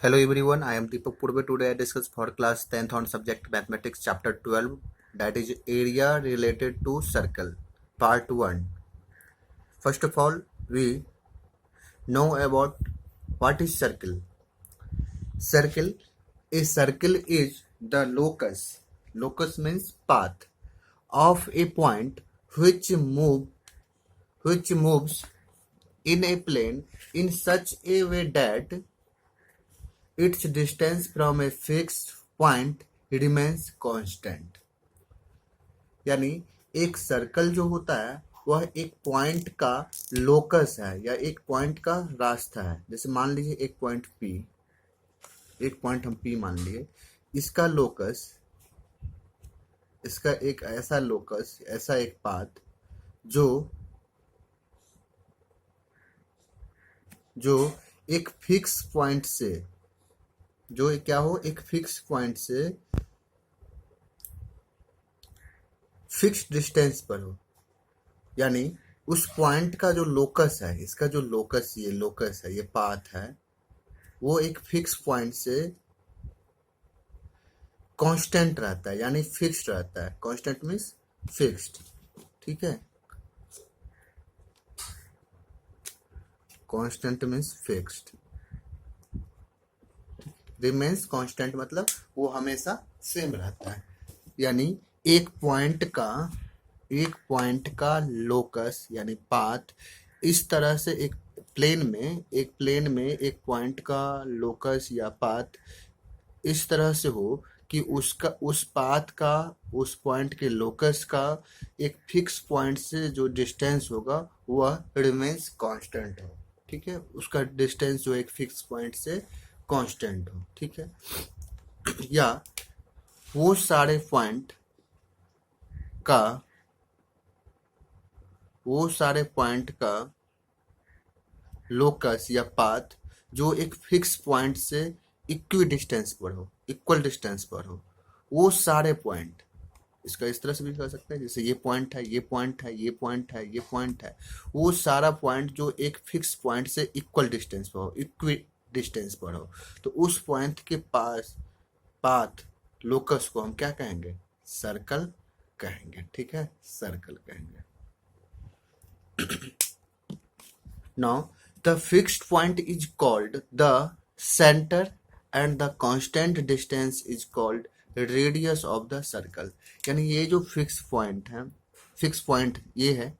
Hello everyone, I am Deepak Purve. Today I discuss for class 10th on subject mathematics chapter 12, that is area related to circle, part 1. First of all, we know about what is circle. Circle, a circle is the locus. Locus means path of a point which moves in a plane in such a way that its distance from a fixed point remains constant. यानी एक circle जो होता है वह एक point का locus है या एक पॉइंट का रास्ता है। जैसे मान लीजिए एक पॉइंट पी, एक पॉइंट हम पी मान लिए, इसका लोकस, इसका एक ऐसा लोकस, ऐसा एक पाथ जो एक फिक्स पॉइंट से, जो क्या हो, एक फिक्स पॉइंट से फिक्स डिस्टेंस पर हो। यानी उस पॉइंट का जो लोकस है, इसका जो लोकस, ये लोकस है, ये पाथ है, वो एक फिक्स पॉइंट से कांस्टेंट रहता है, यानी फिक्स्ड रहता है। कांस्टेंट मीन्स फिक्स्ड, ठीक है। Constant means fixed, remains constant मतलब वो हमेशा सेम रहता है। यानी एक पॉइंट का लोकस यानी पाथ इस तरह से एक प्लेन में एक पॉइंट का लोकस या पाथ इस तरह से हो कि उसका, उस पाथ का, उस पॉइंट के लोकस का एक फिक्स पॉइंट से जो डिस्टेंस होगा वह रिमेन्स कांस्टेंट हो, ठीक है। उसका डिस्टेंस जो एक फिक्स पॉइंट से कांस्टेंट हो, ठीक है। या वो सारे पॉइंट का लोकस या पाथ जो एक फिक्स पॉइंट से इक्वल डिस्टेंस पर हो, वो सारे पॉइंट, इसका इस तरह से भी कर सकते हैं, जैसे ये पॉइंट है, ये पॉइंट है, ये पॉइंट है, ये पॉइंट है, वो सारा पॉइंट जो एक फिक्स पॉइंट से इक्वल डिस्टेंस पर हो, तो उस पॉइंट के पास पाथ लोकस को हम क्या कहेंगे? सर्कल कहेंगे, ठीक है, सर्कल कहेंगे। Now, the fixed point is called the center and the constant distance is called radius of the circle। यानी ये जो फिक्स पॉइंट है, फिक्स पॉइंट ये है,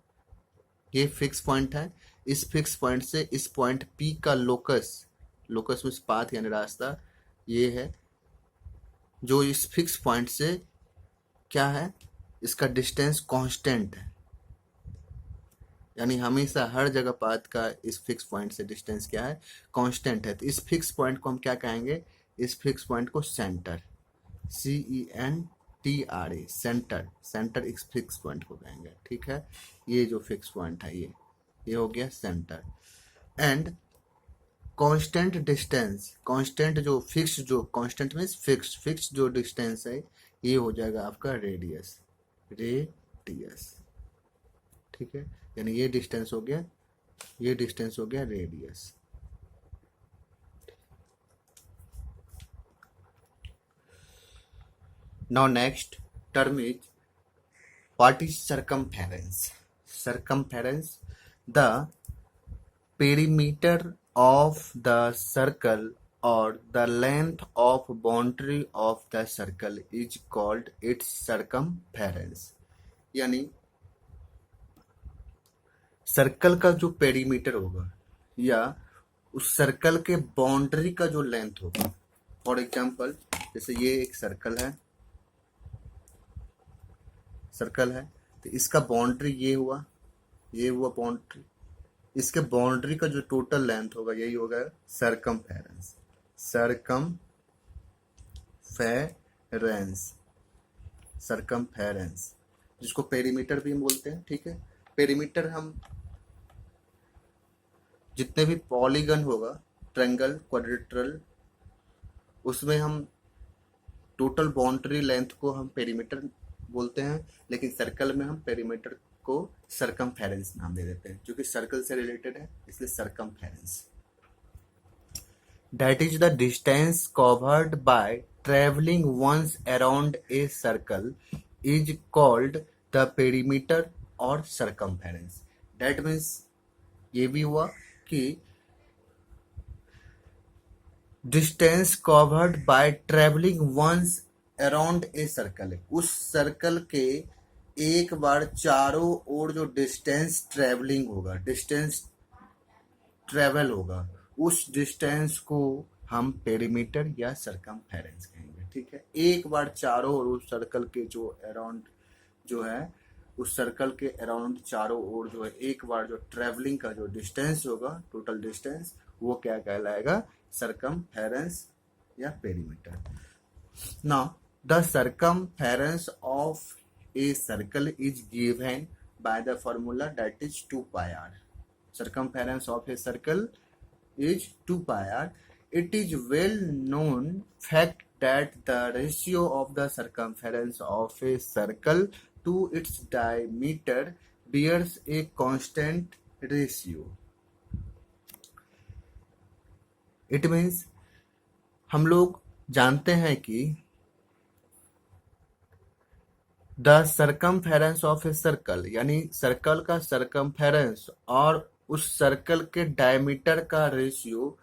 ये फिक्स पॉइंट है। इस फिक्स पॉइंट से इस पॉइंट P का लोकस में पाथ यानी रास्ता ये है, जो इस फिक्स पॉइंट से क्या है, इसका डिस्टेंस कांस्टेंट है। यानी हमेशा हर जगह पाथ का इस फिक्स पॉइंट से डिस्टेंस क्या है? कांस्टेंट है। तो इस फिक्स पॉइंट को हम क्या कहेंगे? इस फिक्स पॉइंट को सेंटर, CENTR, सेंटर इस फिक्स पॉइंट को कहेंगे, ठीक है। ये जो फिक्स पॉइंट है ये हो गया centre. And constant distance, constant जो फिक्स, जो कांस्टेंट मीन्स फिक्स जो डिस्टेंस है, ये हो जाएगा आपका रेडियस, ठीक है। यानी ये डिस्टेंस हो गया, ये डिस्टेंस हो गया radius. Now next term is what is circumference. Circumference, the perimeter of the circle और the length of boundary of the circle is called its circumference. यानी सर्कल का जो पेरीमीटर होगा या उस सर्कल के बाउंड्री का जो लेंथ होगा। फॉर एग्जांपल, जैसे ये एक सर्कल है, तो इसका बाउंड्री ये हुआ बाउंड्री, इसके बाउंड्री का जो टोटल लेंथ होगा यही होगा सर्कमफेरेंस। सर्कमफेरेंस जिसको पेरीमीटर भी हम बोलते हैं, ठीक है। पेरीमीटर हम जितने भी पॉलीगन होगा, ट्रायंगल, क्वाड्रिलेटरल, उसमें हम टोटल बाउंड्री लेंथ को हम पेरीमीटर बोलते हैं, लेकिन सर्कल में हम पेरीमीटर को सर्कमफेरेंस नाम दे देते हैं, जो कि सर्कल से रिलेटेड है, इसलिए circumference. that is the distance covered by traveling once around a circle is called the perimeter or circumference. That means ये भी हुआ कि distance covered by travelling once around a circle, उस सर्कल के एक बार चारों ओर जो डिस्टेंस ट्रेवलिंग होगा, डिस्टेंस ट्रेवल होगा, उस डिस्टेंस को हम पेरीमीटर या सरकमफेरेंस कहेंगे। ठीक है, एक बार चारों ओर उस सर्कल के जो अराउंड जो है, उस सर्कल के अराउंड चारों ओर जो है एक बार जो ट्रेवलिंग का जो डिस्टेंस होगा, टोटल डिस्टेंस, वो क्या कहलाएगा, सरकमफेरेंस या perimeter. Now the circumference of a circle is given by the formula that is 2 pi r. Circumference of a circle is 2 pi r. It is well known fact that the ratio of the circumference of a circle to its diameter bears a constant ratio. It means हम लोग जानते हैं कि the circumference of a circle, यानी circle का circumference और उस circle के डायमीटर का रेशियो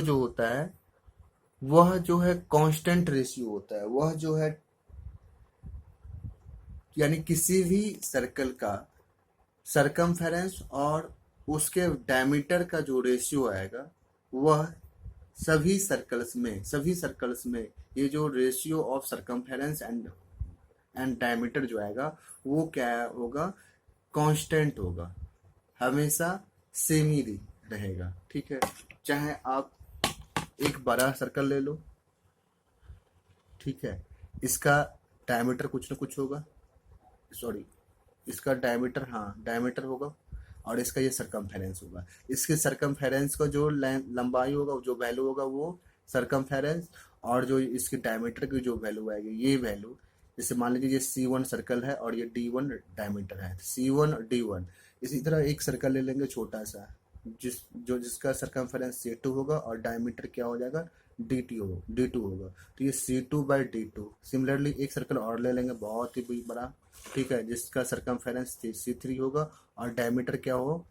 जो होता है, वह जो है कांस्टेंट रेशियो होता है। वह जो है, यानी किसी भी सर्कल का सरकमफेरेंस और उसके डायमीटर का जो रेशियो आएगा, वह सभी सर्कल्स में ये जो ratio of circumference and diameter जो आएगा, वो क्या होगा, कांस्टेंट होगा, हमेशा सेम ही रहेगा। ठीक है, चाहे आप एक बड़ा सर्कल ले लो, ठीक है, इसका डायमीटर कुछ ना कुछ होगा, इसका डायमीटर होगा, और इसका ये सरकमफेरेंस होगा। इसके सरकमफेरेंस का जो लंबाई होगा, जो वैल्यू होगा, वो सरकमफेरेंस, और जो इसके डायमीटर की जो वैल्यू आएगी, ये वैल्यू, जैसे मान लीजिए ये C1 सर्कल है और ये D1 डायमीटर है, C1 और D1। इसी तरह एक सर्कल ले लेंगे छोटा सा, जिसका सरकमफेरेंस C2 होगा और डायमीटर क्या हो जाएगा, D2 होगा, तो ये C2/D2। सिमिलरली एक सर्कल और ले लेंगे बहुत ही बड़ा, ठीक है, जिसका सरकमफेरेंस C3 होगा और डायमीटर क्या हो,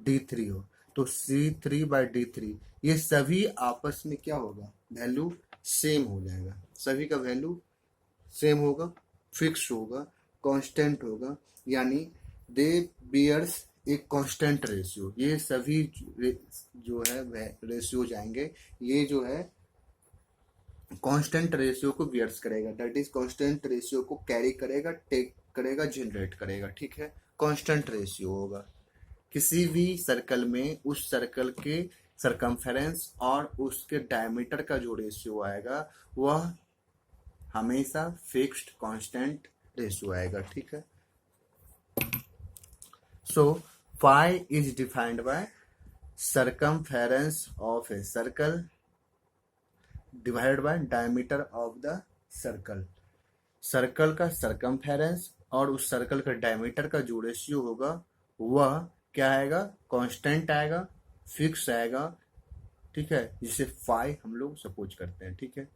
D3 हो, तो C3/D3। ये सभी आपस में क्या होगा, वैल्यू सेम हो जाएगा, सभी का वैल्यू सेम होगा, फिक्स होगा, कांस्टेंट होगा, यानी दे बियर्स एक कांस्टेंट रेशियो। ये सभी जो है रेशियो जाएंगे, ये जो है कांस्टेंट रेशियो को बियर्स करेगा, दैट इज कांस्टेंट रेशियो को कैरी करेगा, टेक करेगा, जनरेट करेगा। ठीक है, कांस्टेंट रेशियो होगा किसी भी सर्कल में, उस सर्कल के सरकमफेरेंस और उसके डायमीटर का जो रेशियो आएगा, वह हमेशा फिक्स्ड कांस्टेंट रेशियो आएगा। ठीक है, so pi is defined by circumference of a circle divided by diameter of the circle. Circle का सरकमफेरेंस और उस सर्कल का डायमीटर का जो रेशियो होगा, वह क्या आएगा, कांस्टेंट आएगा, फिक्स आएगा। ठीक है, जिसे फाई हम लोग सपोज करते हैं। ठीक है,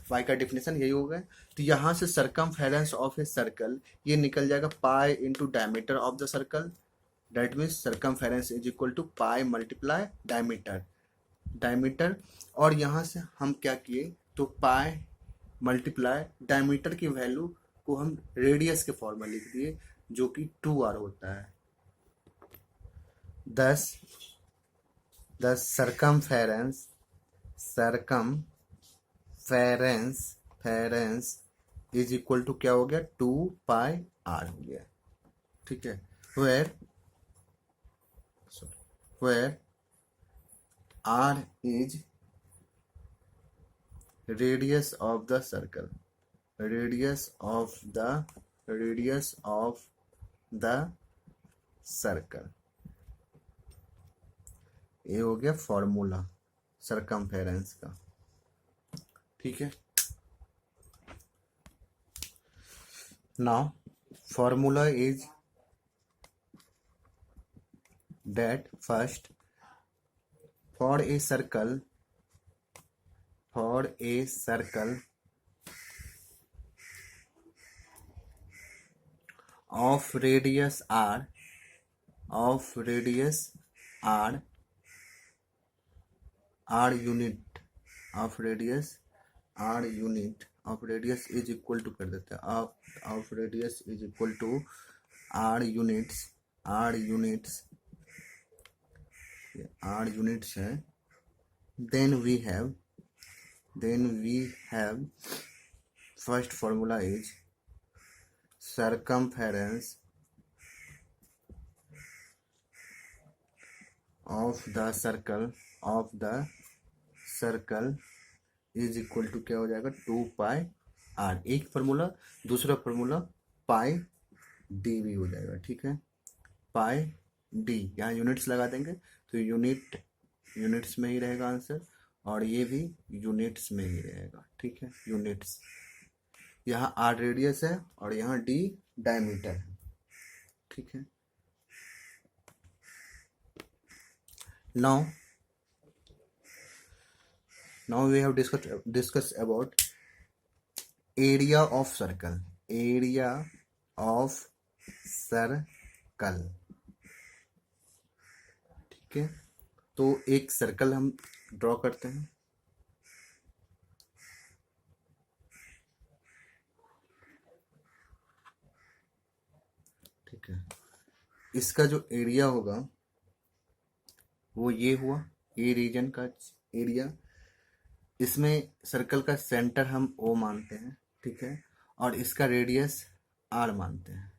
फाई का डेफिनेशन यही हो गया। तो यहाँ से सरकमफेरेंस ऑफ ए सर्कल ये निकल जाएगा pi into diameter of the circle, that means circumference is equal to pi multiply diameter. और यहाँ से हम क्या किए, तो पाई मल्टीप्लाई डायमीटर की वैल्यू को हम रेडियस के फॉर्म में लिख दिए, जो कि 2r होता है। दस सरकमफेरेंस इज इक्वल टू क्या हो गया, 2 पाई r हो गया। ठीक है, where r is radius of the circle, radius of the circle. ये हो गया फॉर्मूला सरकमफेरेंस का। ठीक है, now formula is that first for a circle of radius r r unit of radius is equal to कर देते हैं of radius is equal to r units है. then we have first formula is circumference of the circle is equal to क्या हो जाएगा 2 pi r. एक formula, दूसरा formula pi d भी हो जाएगा. ठीक है, पाई डी, यहाँ यूनिट्स लगा देंगे तो यूनिट्स में ही रहेगा आंसर, और ये भी यूनिट्स में ही रहेगा. ठीक है, यूनिट्स. यहाँ आर रेडियस है और यहाँ डी डायमीटर है. ठीक है, now we have discussed about area of circle. ठीक है, तो एक सर्कल हम ड्रॉ करते हैं. ठीक है, इसका जो एरिया होगा वो ये हुआ, ए रीजन का एरिया. इसमें सर्कल का सेंटर हम ओ मानते हैं. ठीक है, और इसका रेडियस आर मानते हैं,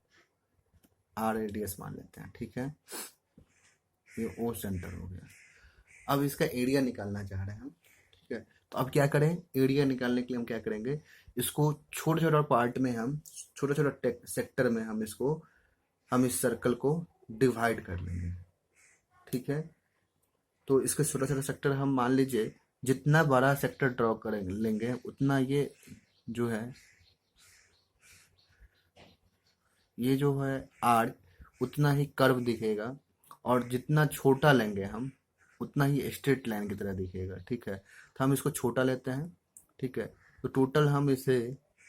आर रेडियस मान लेते हैं. ठीक है, ये ओ सेंटर हो गया. अब इसका एरिया निकालना चाह रहे हैं हम. ठीक है, तो अब क्या करें, एरिया निकालने के लिए हम क्या करेंगे, इसको छोटे छोटे पार्ट में हम छोटे सेक्टर में हम इस सर्कल को डिवाइड कर लेंगे. ठीक है, तो इसके छोटा छोटा सेक्टर हम मान लीजिए जितना बड़ा सेक्टर ड्रॉ करेंगे लेंगे उतना ये जो है आर उतना ही कर्व दिखेगा, और जितना छोटा लेंगे हम उतना ही स्ट्रेट लाइन की तरह दिखेगा. ठीक है, तो हम इसको छोटा लेते हैं. ठीक है, तो टोटल हम इसे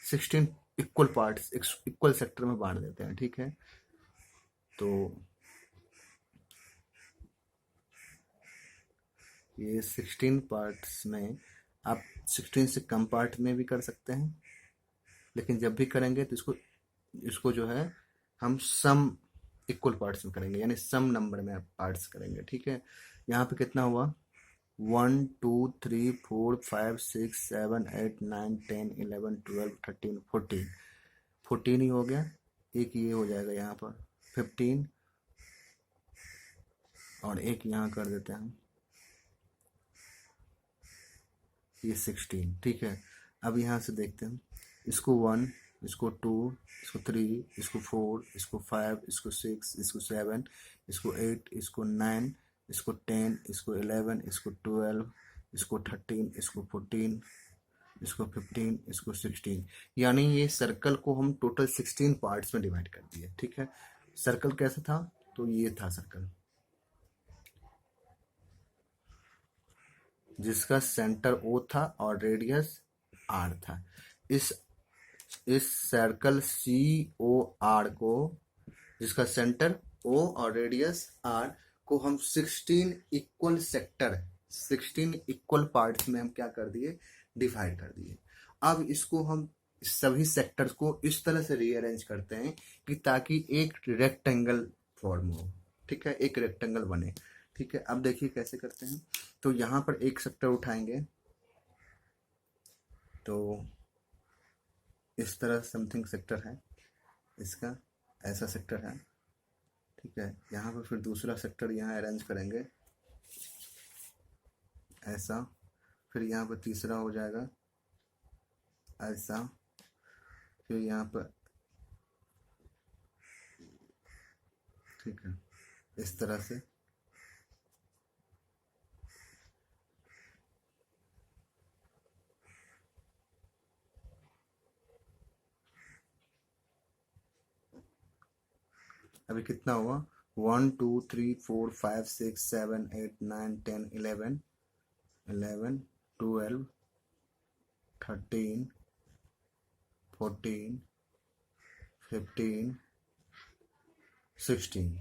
16 इक्वल पार्ट्स इक्वल सेक्टर में बांट देते हैं. ठीक है, तो ये 16 पार्ट्स में आप 16 से कम पार्ट में भी कर सकते हैं, लेकिन जब भी करेंगे तो इसको जो है हम सम इक्वल पार्ट्स में करेंगे, यानी सम नंबर में पार्ट्स करेंगे. ठीक है, यहाँ पे कितना हुआ 1 2 3 4 5 6 7 8 9 10 11 12 13 14 ही हो गया. एक ये हो जाएगा यहाँ पर 15, और एक यहाँ कर देते हैं ये 16. ठीक है, अब यहाँ से देखते हैं, इसको 1, इसको 2, इसको 3, इसको 4, इसको 5, इसको 6, इसको 7, इसको 8, इसको 9, इसको 10, इसको 11, इसको 12, इसको 13, इसको 14, इसको 15, इसको 16. यानी ये सर्कल को हम टोटल 16 पार्ट्स में डिवाइड कर दिए. ठीक है, सर्कल कैसा था, तो ये था सर्कल जिसका सेंटर ओ था और रेडियस आर था. इस सर्कल सी ओ आर को, जिसका सेंटर ओ और रेडियस आर को हम 16 इक्वल पार्ट्स में हम क्या कर दिए, डिवाइड कर दिए. अब इसको हम सभी सेक्टर्स को इस तरह से रीअरेंज करते हैं कि ताकि एक रेक्टेंगल फॉर्म हो. ठीक है, एक रेक्टेंगल बने. ठीक है, अब देखिए कैसे करते हैं. तो यहाँ पर एक सेक्टर उठाएंगे, तो इस तरह समथिंग सेक्टर है, इसका ऐसा सेक्टर है. ठीक है, यहाँ पर फिर दूसरा सेक्टर यहाँ अरेंज करेंगे ऐसा, फिर यहाँ पर तीसरा हो जाएगा ऐसा, फिर यहाँ पर. ठीक है, इस तरह से. अभी कितना हुआ 1 2 3 4 5 6 7 8 9 10 11 11 12 13 14 15 16।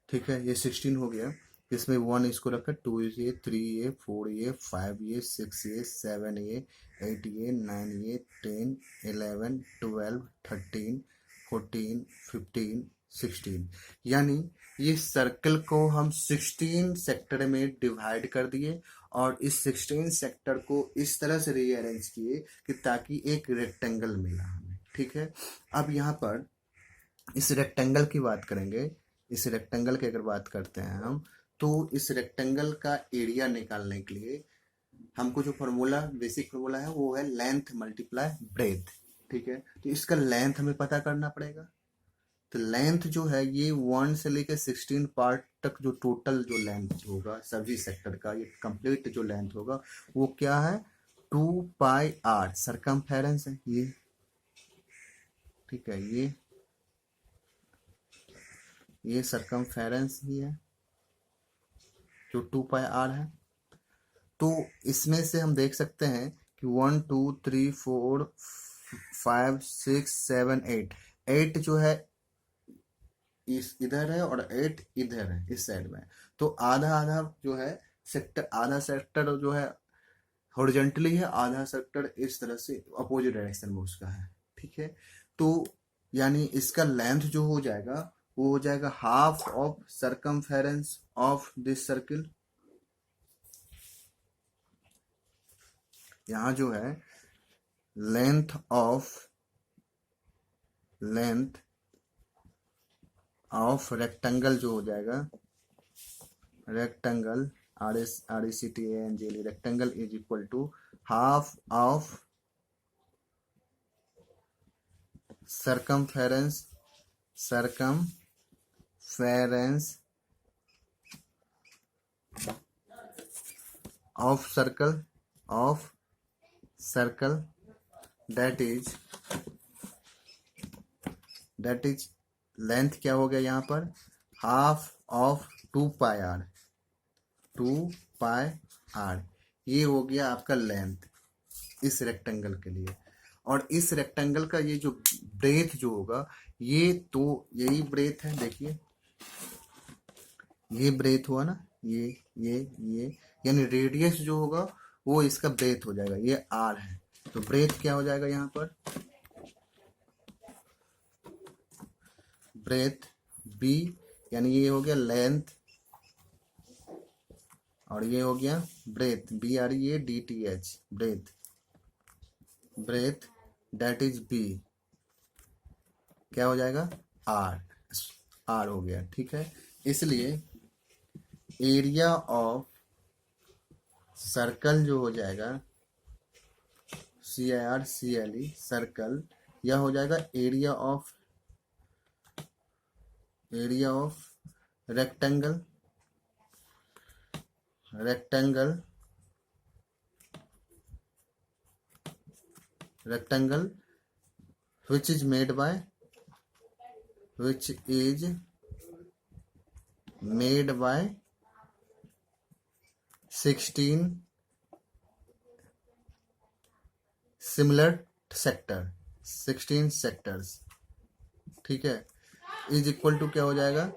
ठीक है, ये 16 हो गया। इसमें 1 इसको रखा, 2 ये, 3 ये, 4 ये, 5 ये, 6 ये, 7 ये, 8 ये, 9 ये, 10 11 12 13 14 15 16। यानी ये सर्कल को हम 16 सेक्टर में डिवाइड कर दिए और इस 16 सेक्टर को इस तरह से रीअरेंज किए कि ताकि एक रेक्टेंगल मिला हमें। ठीक है, अब यहाँ पर इस रेक्टेंगल की बात करेंगे। इस रेक्टेंगल की अगर बात करते हैं हम, तो इस रेक्टेंगल का एरिया निकालने के लिए हमको जो फॉर्मूला, बेसिक फॉर्मूला है वो है लेंथ मल्टीप्लाई ब्रेथ। ठीक है, तो इसका लेंथ हमें पता करना पड़ेगा। तो लेंथ जो है ये 1 से लेकर 16 पार्ट तक जो टोटल जो लेंथ होगा सभी सेक्टर का, ये कंप्लीट जो लेंथ होगा वो क्या है, 2πr सरकमफेरेंस है ये। ठीक है, ये सरकमफेरेंस ही है जो 2πr है। तो इसमें से हम देख सकते हैं कि 1 2 3 4 5 6 7 8, 8 जो है इस इधर है और 8 इधर है इस साइड में। तो आधा आधा जो है सेक्टर, आधा सेक्टर जो है हॉरिजॉन्टली है, आधा सेक्टर इस तरह से अपोजिट डायरेक्शन में उसका है। ठीक है, तो यानी इसका लेंथ जो हो जाएगा वो हो जाएगा half of circumference of this circle. यहाँ जो है लेंथ ऑफ रेक्टेंगल जो हो जाएगा, rectangle RECTANGLE rectangle is equal to half of circumference of circle that is length क्या हो गया यहाँ पर, हाफ ऑफ 2πr ये हो गया आपका लेंथ इस रेक्टेंगल के लिए। और इस रेक्टेंगल का ये जो ब्रेथ जो होगा, ये तो यही ब्रेथ है, देखिए ये ब्रेथ हुआ ना, ये यानी रेडियस जो होगा वो इसका ब्रेथ हो जाएगा, ये r है। तो ब्रेथ क्या हो जाएगा यहाँ पर, ब्रेथ b, यानी ये हो गया लेंथ और ये हो गया breadth, BREADTH breadth that is b, क्या हो जाएगा r हो गया। ठीक है, इसलिए एरिया ऑफ सर्कल जो हो जाएगा CIRCLE सर्कल, यह हो जाएगा area of rectangle which is made by 16 similar sector, 16 sectors. ठीक है, इज इक्वल टू क्या हो जाएगा,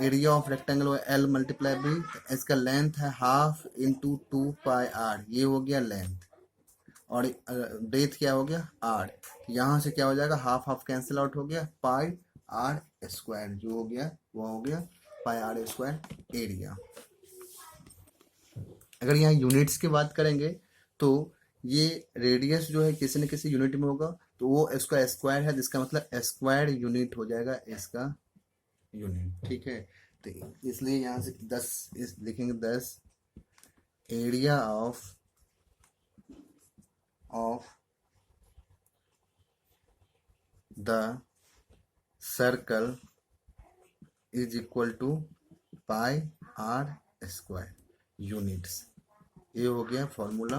area of rectangle L multiply B, इसका लेंथ है हाफ इंटू 2πr, ये हो गया लेंथ, और ब्रेथ क्या हो गया r। यहाँ से क्या हो जाएगा, हाफ हाफ कैंसिल आउट हो गया, πr² जो हो गया वो हो गया πr² एरिया। अगर यहाँ यूनिट्स की बात करेंगे तो ये रेडियस जो है किसी न किसी यूनिट में होगा, तो वो इसका स्क्वायर है, जिसका मतलब स्क्वायर यूनिट हो जाएगा इसका यूनिट। ठीक है, तो इसलिए यहाँ से 10 लिखेंगे, 10 area of the circle is equal to πr² units. ये हो गया formula,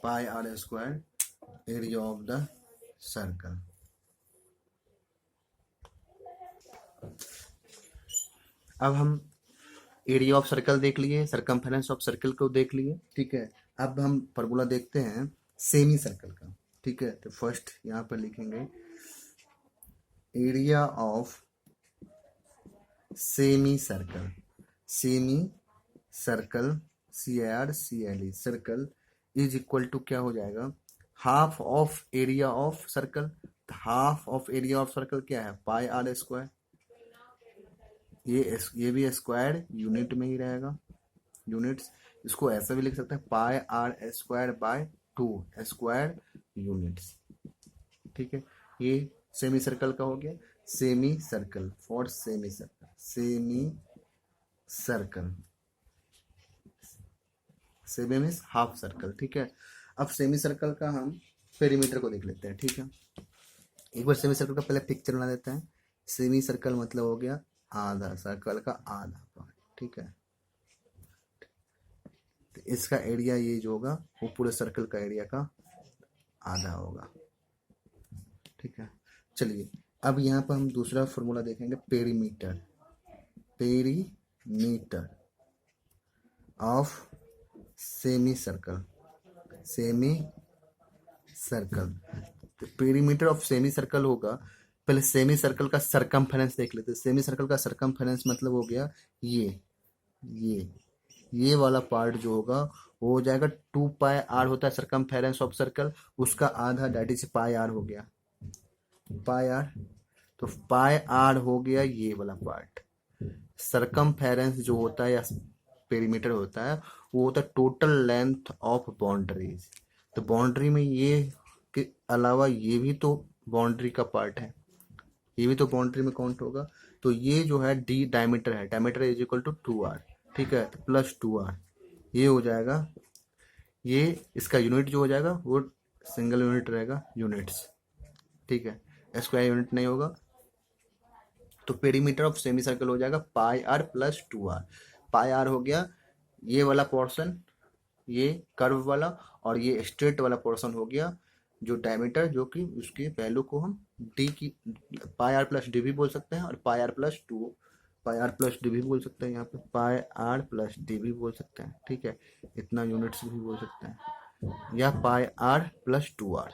πr² area of the circle. अब हम एरिया ऑफ सर्कल देख लिए, सरकमफेरेंस ऑफ सर्कल को देख लिए, ठीक है। अब हम फॉर्मूला देखते हैं सेमी सर्कल का, ठीक है। तो फर्स्ट यहाँ पर लिखेंगे area of semi circle, semi circle CIRCLE circle is equal to क्या हो जाएगा, half of area of circle. Half of area of circle क्या है, पाई आर स्क्वायर। ये भी स्क्वायर यूनिट में ही रहेगा, यूनिट्स। इसको ऐसा भी लिख सकते हैं pi r square by 2 square units, ठीक है। ये सेमी सर्कल का हो गया। Semi circle for semi circle, semi circle, semi means half circle, ठीक है। अब सेमी सर्कल का हम पेरीमीटर को देख लेते हैं, ठीक है। एक बार सेमी सर्कल का पहले पिक्चर बना देते हैं। सेमी सर्कल मतलब हो गया आधा सर्कल का आधा पार्ट, ठीक है। तो इसका एरिया ये जो होगा वो पूरे सर्कल का एरिया का आधा होगा, ठीक है। चलिए अब यहाँ पर हम दूसरा फॉर्मूला देखेंगे, perimeter, perimeter of semi circle, semi circle. तो पेरीमीटर ऑफ सेमी सर्कल होगा, पहले सेमी सर्कल का सरकमफेरेंस देख लेते हैं। सेमी सर्कल का सरकमफेरेंस मतलब हो गया ये वाला पार्ट जो होगा वो हो जाएगा 2 पाई आर होता है सरकमफेरेंस ऑफ सर्कल, उसका आधा दैट इज पाई आर हो गया, पाई आर। तो पाई आर हो गया ये वाला पार्ट। सरकमफेरेंस जो होता है या पेरीमीटर होता है वो होता है टोटल लेंथ ऑफ बाउंड्रीज। तो बाउंड्री में ये के अलावा ये भी तो बाउंड्री का पार्ट है, ये भी तो बाउंड्री में काउंट होगा। तो ये जो है डी डायमीटर है, diameter is equal to 2r, ठीक है। तो प्लस 2r ये हो जाएगा, ये इसका यूनिट जो हो जाएगा वो सिंगल यूनिट रहेगा, यूनिट्स, ठीक है। स्क्वायर यूनिट नहीं होगा। तो पेरीमीटर ऑफ सेमी सर्कल हो जाएगा pi r plus 2r। Pi r हो गया ये वाला पोर्शन, ये कर्व वाला, और ये स्ट्रेट वाला पोर्शन हो गया जो डायमीटर, जो कि उसकी वैल्यू को हम डी की पाई आर प्लस डी भी बोल सकते हैं, और पाई आर प्लस डी भी बोल सकते हैं, यहाँ पे पाई आर प्लस डी भी बोल सकते हैं, ठीक है। इतना यूनिट्स भी बोल सकते हैं, या पाई आर प्लस 2r,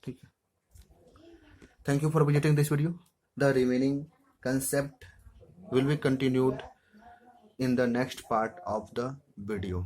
ठीक है। Thank you for visiting this video. The remaining concept will be continued in the next part of the video.